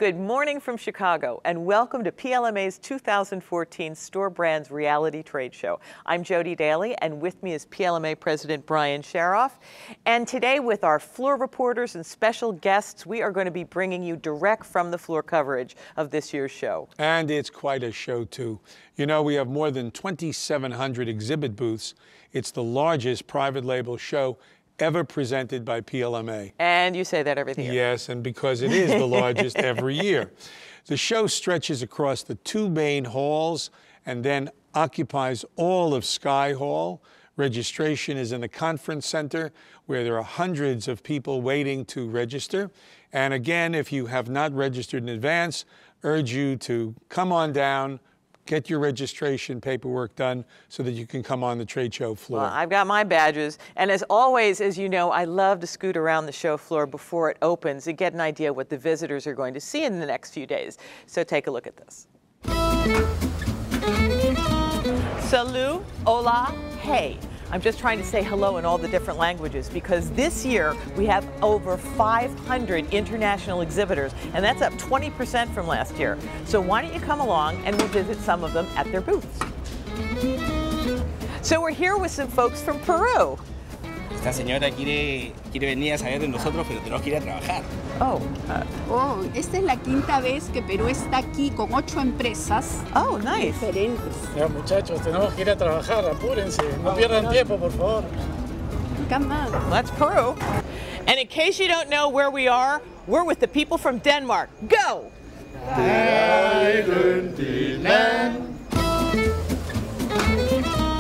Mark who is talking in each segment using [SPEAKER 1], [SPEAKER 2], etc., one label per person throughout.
[SPEAKER 1] Good morning from Chicago, and welcome to PLMA's 2014 Store Brands Reality Trade Show. I'm Jody Daly, and with me is PLMA President Brian Sharoff. And today, with our floor reporters and special guests, we are going to be bringing you direct from the floor coverage of this year's show.
[SPEAKER 2] And it's quite a show, too. You know, we have more than 2,700 exhibit booths. It's the largest private label show ever presented by PLMA.
[SPEAKER 1] And you say that every year.
[SPEAKER 2] Yes, and because it is the largest every year. The show stretches across the two main halls and then occupies all of Sky Hall. Registration is in the conference center, where there are hundreds of people waiting to register. And again, if you have not registered in advance, urge you to come on down, get your registration paperwork done so that you can come on the trade show floor.
[SPEAKER 1] Well, I've got my badges. And as always, as you know, I love to scoot around the show floor before it opens and get an idea what the visitors are going to see in the next few days. So take a look at this. Salut, hola, hey. I'm just trying to say hello in all the different languages because this year we have over 500 international exhibitors, and that's up 20% from last year. So why don't you come along and we'll visit some of them at their booths. So we're here with some folks from Peru.
[SPEAKER 3] Esta señora quiere venir a saber de nosotros, pero tenemos que ir a trabajar.
[SPEAKER 4] Esta es la quinta vez que Perú está aquí con 8 empresas diferentes.
[SPEAKER 5] Ya, muchachos, tenemos que ir a trabajar, apúrense, no pierdan tiempo, por favor.
[SPEAKER 4] Come on.
[SPEAKER 1] That's Peru. And in case you don't know where we are, we're with the people from Denmark. Go!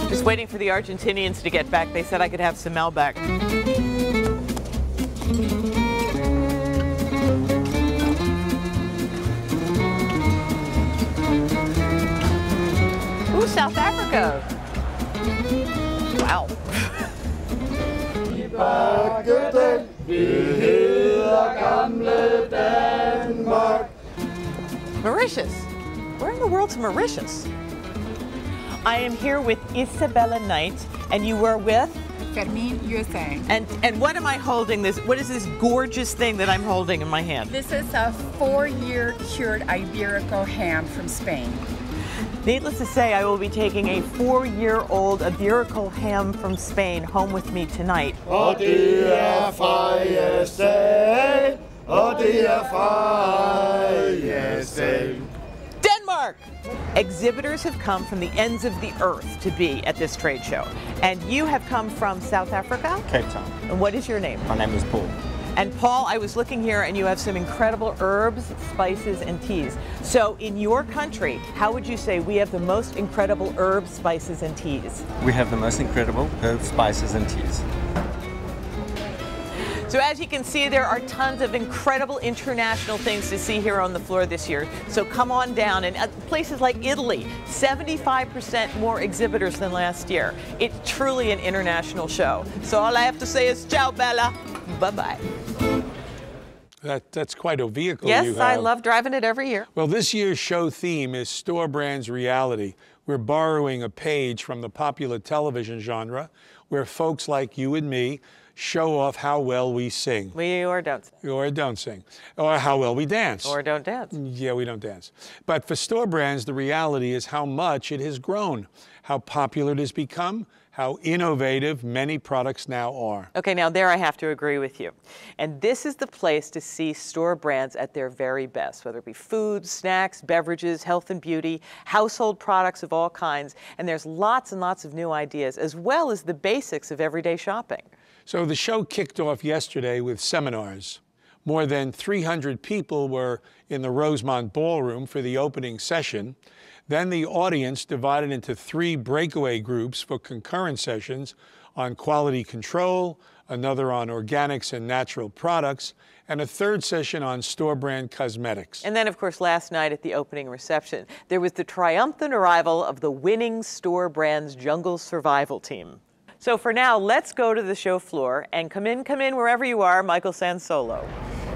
[SPEAKER 1] Just waiting for the Argentinians to get back. They said I could have some Malbec. Ooh, South Africa. Wow. Mauritius. Where in the world's Mauritius? I am here with Isabella Knight, and you were with?
[SPEAKER 4] Fermin USA.
[SPEAKER 1] And what am I holding this? What is this gorgeous thing that I'm holding in my hand?
[SPEAKER 4] This is a 4-year cured Iberico ham from Spain.
[SPEAKER 1] Needless to say, I will be taking a 4-year-old Iberico ham from Spain home with me tonight.
[SPEAKER 6] O dia fallece, o dia fallece.
[SPEAKER 1] Denmark! Exhibitors have come from the ends of the earth to be at this trade show. And you have come from South Africa?
[SPEAKER 3] Cape Town.
[SPEAKER 1] And what is your name?
[SPEAKER 3] My name is Paul.
[SPEAKER 1] And Paul, I was looking here and you have some incredible herbs, spices, and teas. So in your country, how would you say we have the most incredible herbs, spices, and teas?
[SPEAKER 3] We have the most incredible herbs, spices, and teas.
[SPEAKER 1] So as you can see, there are tons of incredible international things to see here on the floor this year. So come on down. And places like Italy, 75% more exhibitors than last year. It's truly an international show. So all I have to say is ciao, Bella. Bye-bye.
[SPEAKER 2] That's quite a vehicle
[SPEAKER 1] you have.
[SPEAKER 2] Yes,
[SPEAKER 1] I love driving it every year.
[SPEAKER 2] Well, this year's show theme is Store Brands Reality. We're borrowing a page from the popular television genre where folks like you and me show off how well we sing.
[SPEAKER 1] We or don't sing.
[SPEAKER 2] Or don't sing. Or how well we dance.
[SPEAKER 1] Or don't dance.
[SPEAKER 2] Yeah, we don't dance. But for Store Brands, the reality is how much it has grown, how popular it has become, how innovative many products now are.
[SPEAKER 1] Okay, now there I have to agree with you. And this is the place to see store brands at their very best, whether it be food, snacks, beverages, health and beauty, household products of all kinds. And there's lots and lots of new ideas, as well as the basics of everyday shopping.
[SPEAKER 2] So the show kicked off yesterday with seminars. More than 300 people were in the Rosemont Ballroom for the opening session. Then the audience divided into 3 breakaway groups for concurrent sessions on quality control, another on organics and natural products, and a 3rd session on store brand cosmetics.
[SPEAKER 1] And then, of course, last night at the opening reception, there was the triumphant arrival of the winning Store Brands Jungle Survival team. So for now, let's go to the show floor and come in wherever you are, Michael Sansolo.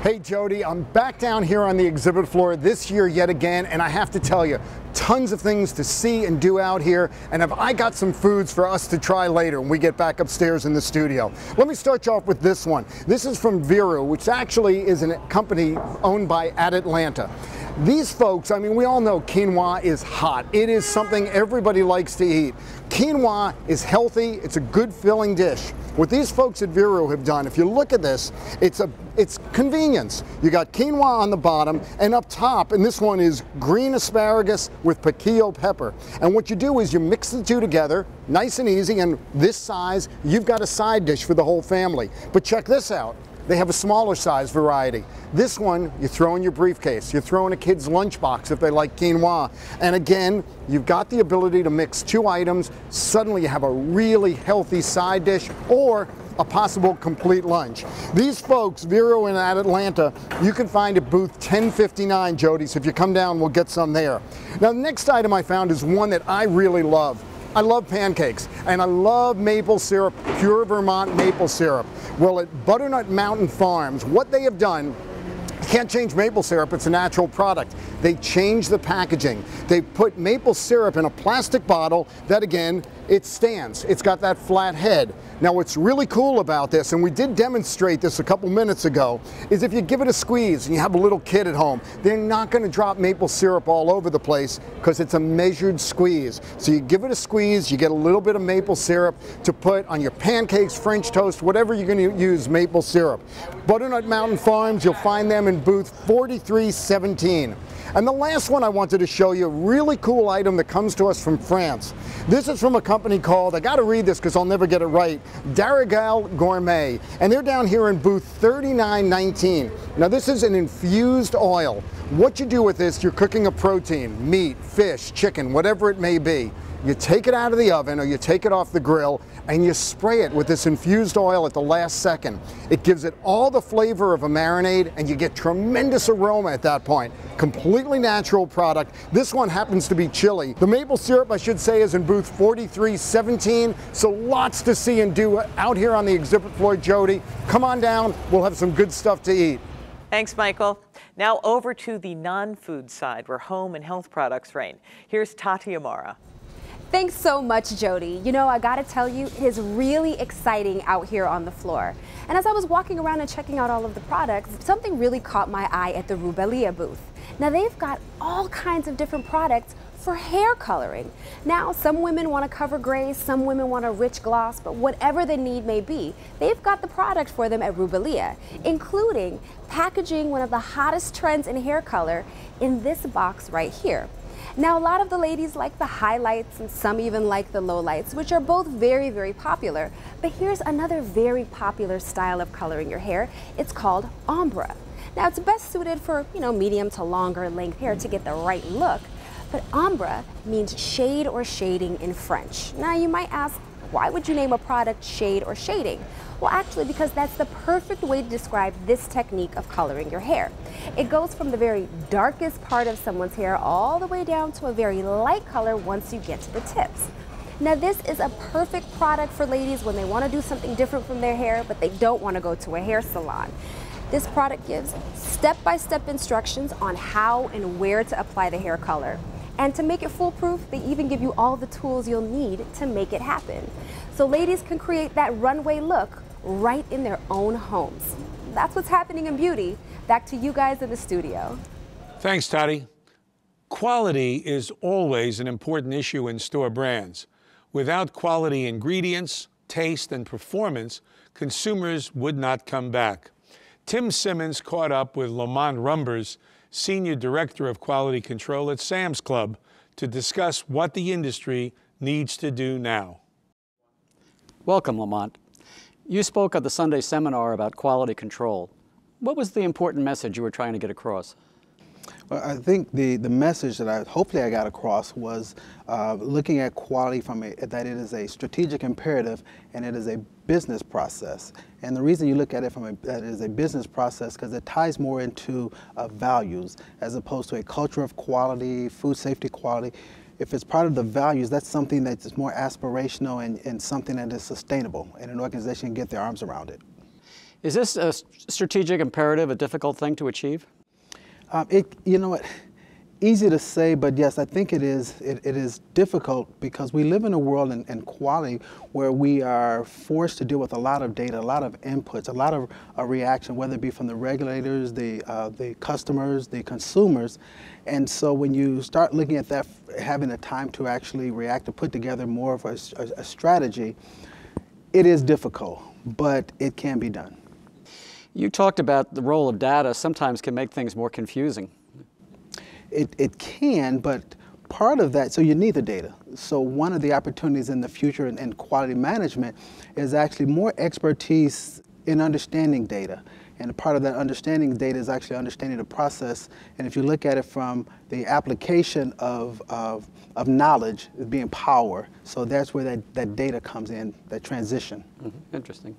[SPEAKER 7] Hey Jody, I'm back down here on the exhibit floor this year yet again, and I have to tell you, tons of things to see and do out here, and I got some foods for us to try later when we get back upstairs in the studio. Let me start you off with this one. This is from Viru, which actually is a company owned by Atlanta. These folks, I mean, we all know quinoa is hot. It is something everybody likes to eat. Quinoa is healthy, it's a good filling dish. What these folks at Viru have done, if you look at this, it's convenience. You got quinoa on the bottom, and up top, and this one is green asparagus with piquillo pepper. And what you do is you mix the two together, nice and easy, and this size, you've got a side dish for the whole family. But check this out. They have a smaller size variety. This one, you throw in your briefcase. You throw in a kid's lunchbox if they like quinoa. And again, you've got the ability to mix two items. Suddenly you have a really healthy side dish or a possible complete lunch. These folks, Viru in Atlanta, you can find at booth 1059, Jody. So if you come down, we'll get some there. Now, the next item I found is one that I really love. I love pancakes, and I love maple syrup, pure Vermont maple syrup. Well, at Butternut Mountain Farms, what they have done, you can't change maple syrup, it's a natural product. They changed the packaging. They put maple syrup in a plastic bottle that, again, it stands. It's got that flat head. Now, what's really cool about this, and we did demonstrate this a couple minutes ago, is if you give it a squeeze and you have a little kid at home, they're not going to drop maple syrup all over the place because it's a measured squeeze. So you give it a squeeze, you get a little bit of maple syrup to put on your pancakes, French toast, whatever you're going to use maple syrup. Butternut Mountain Farms, you'll find them in booth 4317. And the last one I wanted to show you, a really cool item that comes to us from France. This is from a company called, I got to read this because I'll never get it right, Darigal Gourmet. And they're down here in booth 3919. Now this is an infused oil. What you do with this, you're cooking a protein, meat, fish, chicken, whatever it may be. You take it out of the oven or you take it off the grill and you spray it with this infused oil at the last second. It gives it all the flavor of a marinade and you get tremendous aroma at that point. Completely natural product. This one happens to be chili. The maple syrup, I should say, is in booth 4317. So lots to see and do out here on the exhibit floor, Jody. Come on down, we'll have some good stuff to eat.
[SPEAKER 1] Thanks, Michael. Now over to the non-food side where home and health products reign. Here's Tati Amara.
[SPEAKER 8] Thanks so much, Jody. You know, I gotta tell you, it is really exciting out here on the floor. And as I was walking around and checking out all of the products, something really caught my eye at the Rubelia booth. Now, they've got all kinds of different products for hair coloring. Now, some women want to cover grays, some women want a rich gloss, but whatever the need may be, they've got the product for them at Rubelia, including packaging one of the hottest trends in hair color in this box right here. Now, a lot of the ladies like the highlights and some even like the lowlights, which are both very, very popular. But here's another very popular style of coloring your hair. It's called ombre. Now, it's best suited for, medium to longer length hair to get the right look. But ombre means shade or shading in French. Now, you might ask, why would you name a product shade or shading? Well, actually, because that's the perfect way to describe this technique of coloring your hair. It goes from the very darkest part of someone's hair all the way down to a very light color once you get to the tips. Now, this is a perfect product for ladies when they want to do something different from their hair, but they don't want to go to a hair salon. This product gives step-by-step instructions on how and where to apply the hair color. And to make it foolproof, they even give you all the tools you'll need to make it happen. So ladies can create that runway look right in their own homes. That's what's happening in beauty. Back to you guys in the studio.
[SPEAKER 2] Thanks, Tati. Quality is always an important issue in store brands. Without quality ingredients, taste, and performance, consumers would not come back. Tim Simmons caught up with Lamont Rumbers, Senior Director of Quality Control at Sam's Club, to discuss what the industry needs to do now.
[SPEAKER 9] Welcome, Lamont. You spoke at the Sunday seminar about quality control. What was the important message you were trying to get across?
[SPEAKER 10] Well, I think the message that hopefully I got across was looking at quality that it is a strategic imperative and it is a business process. And the reason you look at it that it is a business process because it ties more into values as opposed to a culture of quality, food safety quality. If it's part of the values, that's something that's more aspirational and something that is sustainable, and an organization can get their arms around it.
[SPEAKER 9] Is this a strategic imperative a difficult thing to achieve?
[SPEAKER 10] You know what? Easy to say, but yes, I think it is. It is difficult because we live in a world in quality where we are forced to deal with a lot of data, a lot of inputs, a lot of reaction, whether it be from the regulators, the customers, the consumers. And so when you start looking at that, having the time to actually react, to put together more of a strategy, it is difficult, but it can be done.
[SPEAKER 9] You talked about the role of data sometimes can make things more confusing.
[SPEAKER 10] It can, but part of that, so you need the data. So one of the opportunities in the future in quality management is actually more expertise in understanding data. And part of that understanding data is actually understanding the process. And if you look at it from the application of knowledge being power, so that's where that data comes in, that transition.
[SPEAKER 9] Mm-hmm. Interesting.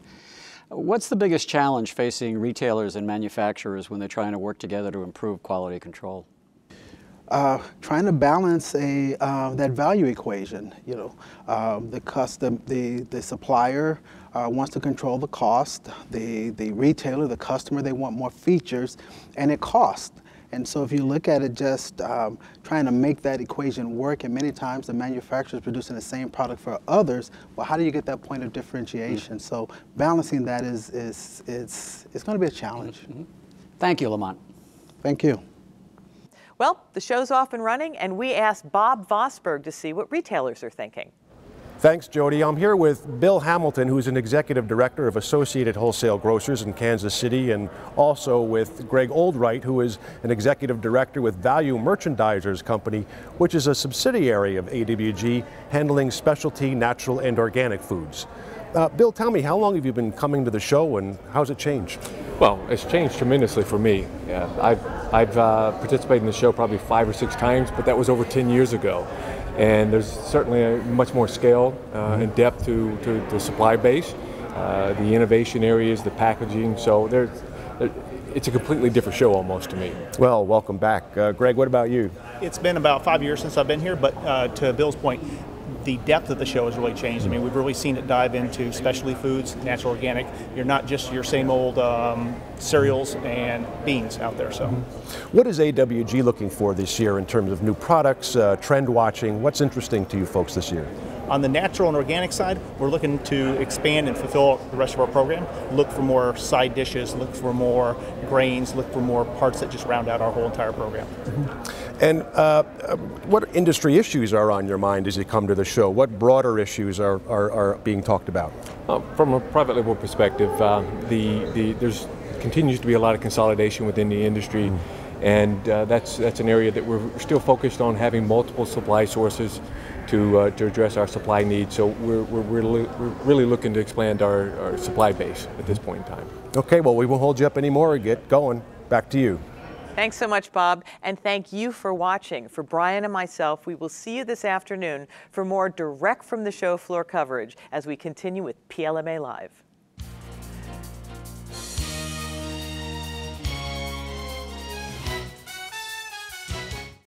[SPEAKER 9] What's the biggest challenge facing retailers and manufacturers when they're trying to work together to improve quality control?
[SPEAKER 10] Trying to balance that value equation. You know, the supplier wants to control the cost. The retailer, the customer, they want more features, and it costs. And so if you look at it just trying to make that equation work, and many times the manufacturer is producing the same product for others, well, how do you get that point of differentiation? So balancing that is going to be a challenge.
[SPEAKER 9] Mm-hmm. Thank you, Lamont.
[SPEAKER 10] Thank you.
[SPEAKER 1] Well, the show's off and running, and we asked Bob Vosberg to see what retailers are thinking.
[SPEAKER 11] Thanks, Jody. I'm here with Bill Hamilton, who's an executive director of Associated Wholesale Grocers in Kansas City, and also with Greg Oldright, who is an executive director with Value Merchandisers Company, which is a subsidiary of AWG, handling specialty, natural, and organic foods. Bill, tell me, how long have you been coming to the show, and how's it changed?
[SPEAKER 12] Well, it's changed tremendously for me. Yeah, I've participated in the show probably 5 or 6 times, but that was over 10 years ago. And there's certainly a much more scale and depth to the supply base, the innovation areas, the packaging. So it's a completely different show almost to me.
[SPEAKER 11] Well, welcome back. Greg, what about you?
[SPEAKER 13] It's been about 5 years since I've been here, but to Bill's point, the depth of the show has really changed. I mean, we've really seen it dive into specialty foods, natural, organic. You're not just your same old cereals and beans out there. So,
[SPEAKER 11] what is AWG looking for this year in terms of new products, trend watching? What's interesting to you folks this year?
[SPEAKER 13] On the natural and organic side, we're looking to expand and fulfill the rest of our program. Look for more side dishes, look for more grains, look for more parts that just round out our whole entire program.
[SPEAKER 11] And what industry issues are on your mind as you come to the show? What broader issues are being talked about?
[SPEAKER 12] From a private label perspective, there's continues to be a lot of consolidation within the industry, and that's an area that we're still focused on, having multiple supply sources to address our supply needs. So we're really looking to expand our supply base at this point in time.
[SPEAKER 11] Okay, well, we won't hold you up anymore. Get going. Back to you.
[SPEAKER 1] Thanks so much, Bob, and thank you for watching. For Brian and myself, we will see you this afternoon for more direct from the show floor coverage as we continue with PLMA Live.